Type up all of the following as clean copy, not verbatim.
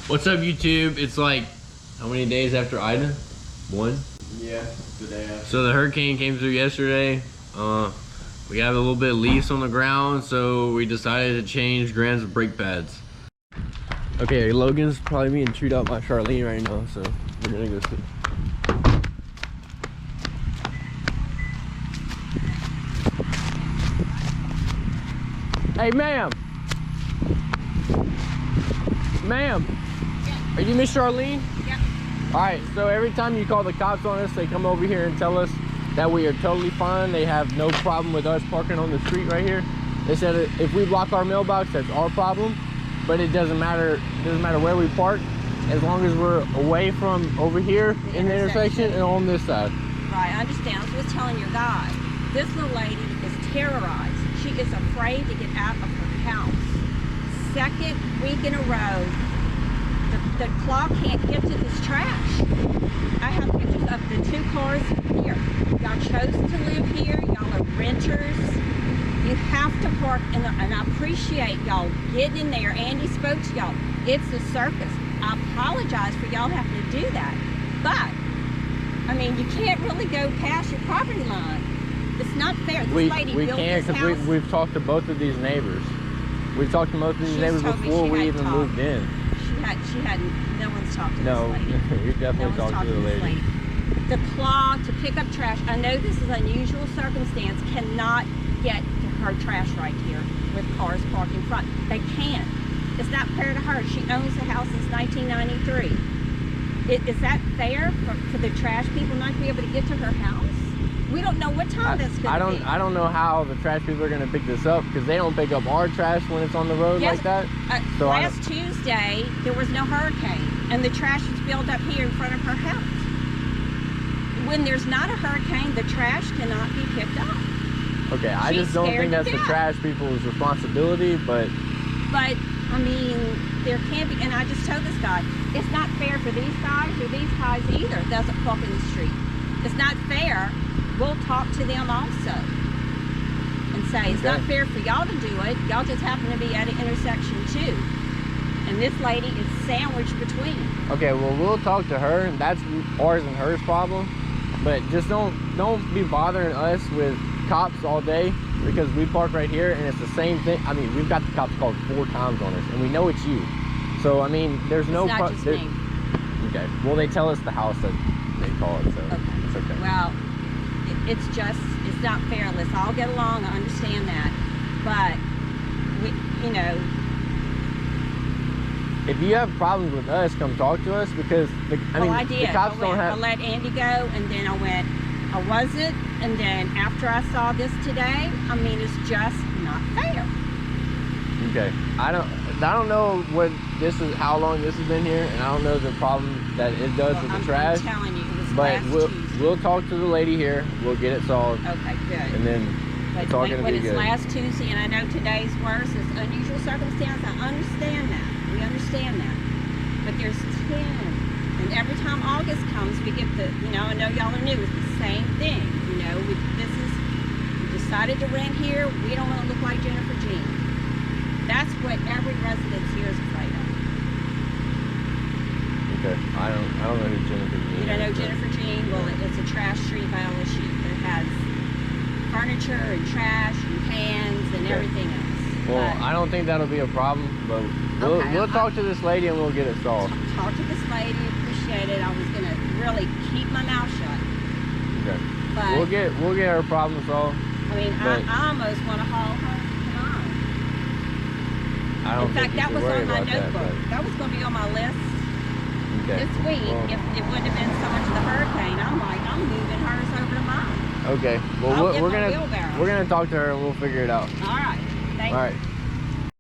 What's up, YouTube? It's like, how many days after Ida? One? Yeah, the day after. So the hurricane came through yesterday. We have a little bit of leaves on the ground, so we decided to change Grant's brake pads. Okay, Logan's probably being chewed out by Charline right now, so we're gonna go see. Hey, ma'am. Ma'am. Yeah. Are you Miss Charline? Yeah. All right, so every time you call the cops on us, they come over here and tell us that we are totally fine. They have no problem with us parking on the street right here. They said if we block our mailbox, that's our problem, but it doesn't matter. It doesn't matter where we park, as long as we're away from over here in the intersection and on this side. Right, I understand. I was telling your guy, this little lady is terrorized. She is afraid to get out of her house. Second week in a row, the clock can't get to this trash. I have pictures of the 2 cars here. Y'all chose to live here. Y'all are renters. You have to park, and I appreciate y'all getting in there. Andy spoke to y'all. It's a circus. I apologize for y'all having to do that. But, I mean, you can't really go past your property line. It's not fair. This lady we built can't, this house. we've talked to both of these neighbors. We've talked to most of these neighbors before we even moved in. She hadn't, no one's talked to No, this lady. you definitely talked to the lady. The claw to pick up trash, I know this is unusual circumstance, cannot get to her trash right here with cars parked in front. They can't. It's not fair to her. She owns the house since 1993. Is that fair for the trash people not to be able to get to her house? We don't know what time that's going to be. I don't know how the trash people are going to pick this up, because they don't pick up our trash when it's on the road like that. So last Tuesday, there was no hurricane, and the trash was built up here in front of her house. When there's not a hurricane, the trash cannot be picked up. Okay, I just don't think that's the trash people's responsibility, but I mean, there can't be, and I just told this guy, it's not fair for these guys or these guys either. It doesn't park in the street. It's not fair. We'll talk to them also and say it's not fair for y'all to do it. Y'all just happen to be at an intersection too, and this lady is sandwiched between. Okay, well, we'll talk to her. That's ours and hers problem, but just don't be bothering us with cops all day, because we park right here and it's the same thing. I mean, we've got the cops called 4 times on us, and we know it's you. So I mean, there's no. It's not just me. Okay. Well, they tell us the house that they call it, so it's okay. Well, it's not fair. Let's all get along. I understand that, but we, you know, if you have problems with us, come talk to us, because I did. The cops don't have. I let Andy go, and then I went. I wasn't, and then after I saw this today, I mean, it's just not fair. Okay, I don't know what this is, how long this has been here, and I don't know the problem that it does with the trash. I'm telling you, it was but last Tuesday. We'll talk to the lady here. We'll get it solved. Okay, good. And then it's all gonna be good. When it's last Tuesday, and I know today's worse, it's unusual circumstance. I understand that. We understand that. But there's 10, and every time August comes, we get the. You know, I know y'all are new. It's the same thing. You know, we decided to rent here. We don't want to look like Jennifer Jean. That's what every resident here is afraid of. Okay, I don't know who Jennifer Jean is. You don't know Jennifer Jean? Well, it's a trash street by LSU that has furniture and trash and cans and everything else. Well, I don't think that'll be a problem, but we'll talk to this lady and we'll get it solved. Talk to this lady, appreciate it. I was gonna really keep my mouth shut. Okay. But we'll get her problem solved. I mean, I almost want to haul her home. I don't. In fact, that was on my notebook. That was going to be on my list this week. If it wouldn't have been so much of the hurricane, I'm like, I'm moving hers over to mine. Okay. Well, we're gonna talk to her and we'll figure it out. All right. Thank you.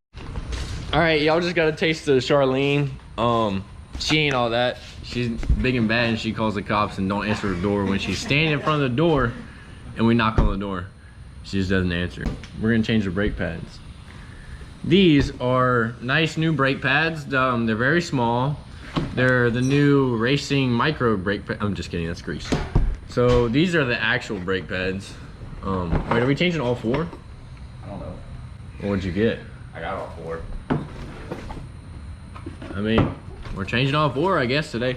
All right, y'all just got a taste of Charline. She ain't all that. She's big and bad, and she calls the cops and don't answer the door when she's standing in front of the door, and we knock on the door. She just doesn't answer. We're gonna change the brake pads. These are nice new brake pads. They're very small. They're the new racing micro brake pad. I'm just kidding, that's grease. So these are the actual brake pads. Wait, are we changing all 4? I don't know. What'd you get? I got all 4. I mean, we're changing all 4, I guess, today.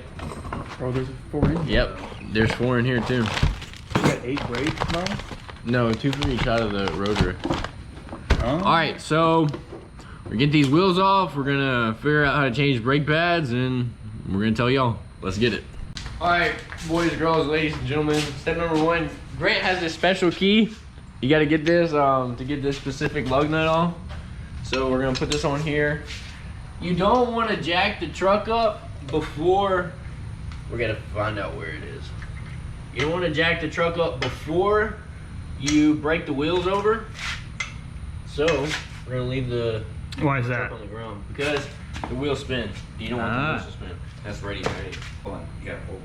Oh, there's 4 in here. Yep, there's 4 in here too. You got 8 brakes now? No, 2 for each side of the rotary. Oh. All right, so we get these wheels off. We're gonna figure out how to change brake pads, and we're gonna tell y'all. Let's get it. All right, boys, girls, ladies, and gentlemen. Step number 1. Grant has this special key. You got to get this to get this specific lug nut off. So we're gonna put this on here. You don't want to jack the truck up before. We're gonna find out where it is. You don't want to jack the truck up before you break the wheels over. So we're gonna leave the Why is truck that? on the ground because the wheels spin. You don't want the wheels to spin. That's ready. Hold on, you gotta hold.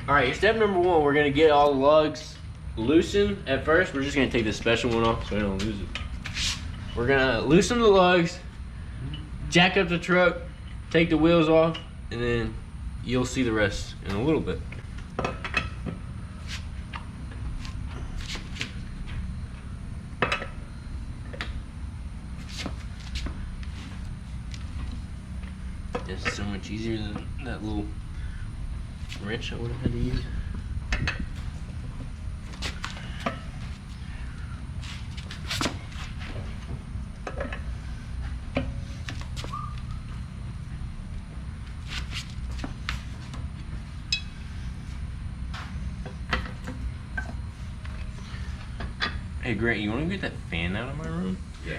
All right, step number 1, we're gonna get all the lugs loosened. At first, we're just gonna take this special one off so we don't lose it. We're gonna loosen the lugs, jack up the truck, take the wheels off, and then you'll see the rest in a little bit. This is so much easier than that little wrench I would have had to use. Hey Grant, you want to get that fan out of my room? Yeah.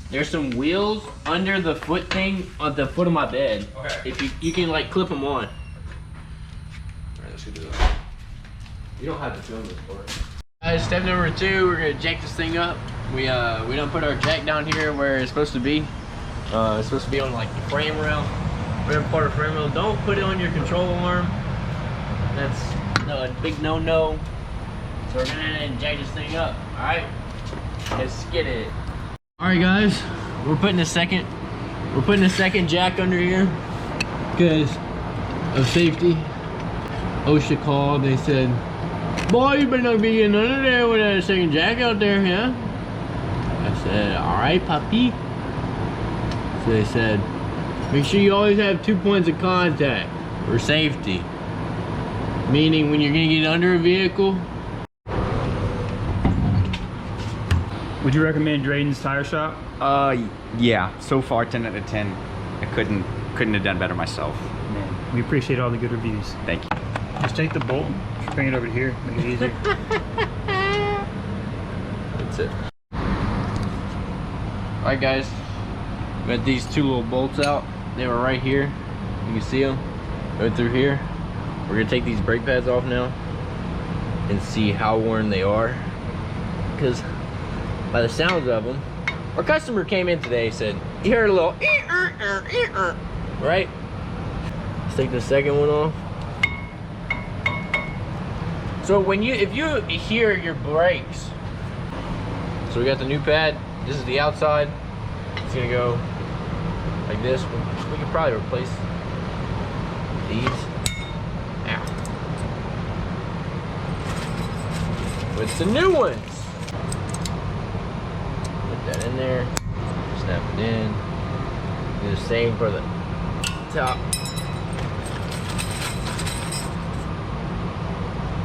There's some wheels under the foot thing on the foot of my bed. Okay. If you can like clip them on. Alright, let's go do that. You don't have to film this part. Guys, step number 2, we're gonna jack this thing up. We don't put our jack down here where it's supposed to be. It's supposed to be on like the frame rail. Whatever part of the frame rail. Don't put it on your control arm. That's a big no-no. So we're gonna jack this thing up. Alright? Let's get it. Alright guys, we're putting a second jack under here because of safety. OSHA called, they said, boy, you better not be getting under there with a second jack out there, yeah? I said, alright, papi. So they said, make sure you always have 2 points of contact for safety. Meaning when you're gonna get under a vehicle. Would you recommend Drayden's Tire Shop? Yeah. So far, 10 out of 10. I couldn't have done better myself. Man, we appreciate all the good reviews. Thank you. Just take the bolt, just bring it over to here, make it easier. That's it. Alright guys, we got these 2 little bolts out. They were right here. You can see them right through here. We're gonna take these brake pads off now and see how worn they are. Because by the sounds of them, our customer came in today and said, you heard a little right? Let's take the second one off. So if you hear your brakes, so we got the new pad, this is the outside, it's gonna go like this. We could probably replace these with the new ones. Put that in there, snap it in, do the same for the top.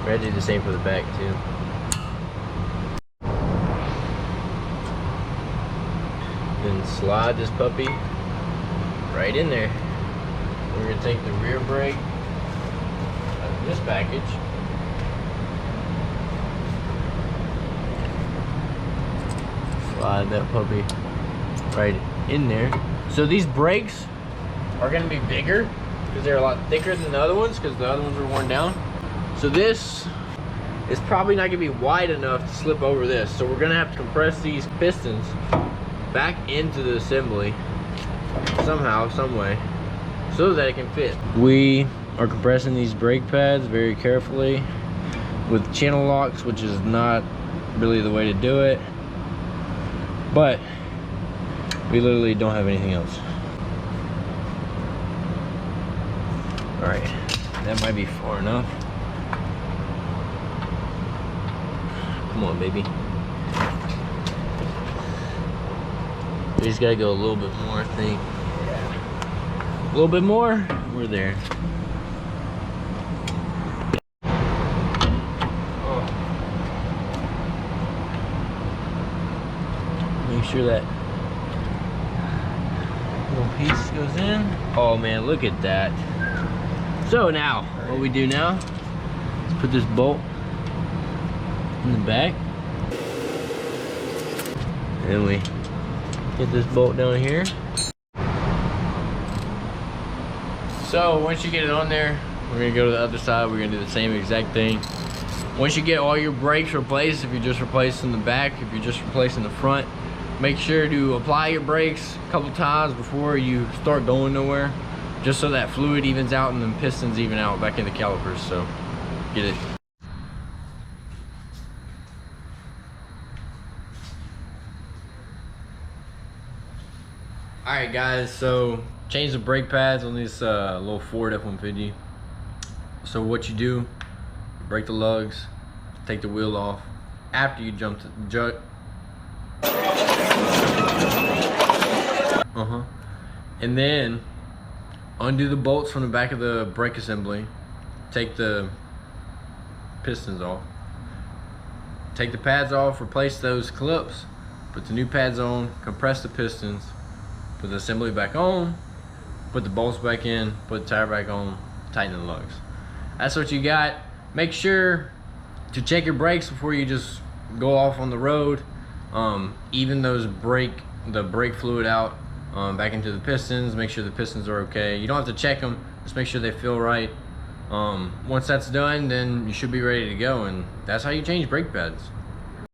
We're gonna do the same for the back too. Then slide this puppy right in there. We're gonna take the rear brake out of this package. Slide that puppy right in there. So these brakes are gonna be bigger because they're a lot thicker than the other ones because the other ones were worn down. So this is probably not gonna be wide enough to slip over this. So we're gonna have to compress these pistons back into the assembly somehow, some way, so that it can fit. We are compressing these brake pads very carefully with channel locks, which is not really the way to do it, but we literally don't have anything else. All right, that might be far enough. Come on, baby. We just gotta go a little bit more, I think. A little bit more. We're there. Make sure that little piece goes in. Oh man, look at that. So now, what we do now is put this bolt in the back. And we get this bolt down here. So once you get it on there, we're gonna go to the other side. We're gonna do the same exact thing. Once you get all your brakes replaced, if you're just replacing the back, if you're just replacing the front, make sure to apply your brakes a couple times before you start going nowhere, just so that fluid evens out and the pistons even out back in the calipers. So get it. Alright guys, so change the brake pads on this little Ford F-150. So what you do, you break the lugs, take the wheel off after you jump to and then undo the bolts from the back of the brake assembly, take the pistons off, take the pads off, replace those clips, put the new pads on, compress the pistons, put the assembly back on, put the bolts back in, put the tire back on, tighten the lugs. That's what you got. Make sure to check your brakes before you just go off on the road. Even the brake fluid out back into the pistons. Make sure the pistons are okay. You don't have to check them, just make sure they feel right. Once that's done, then you should be ready to go, and that's how you change brake pads.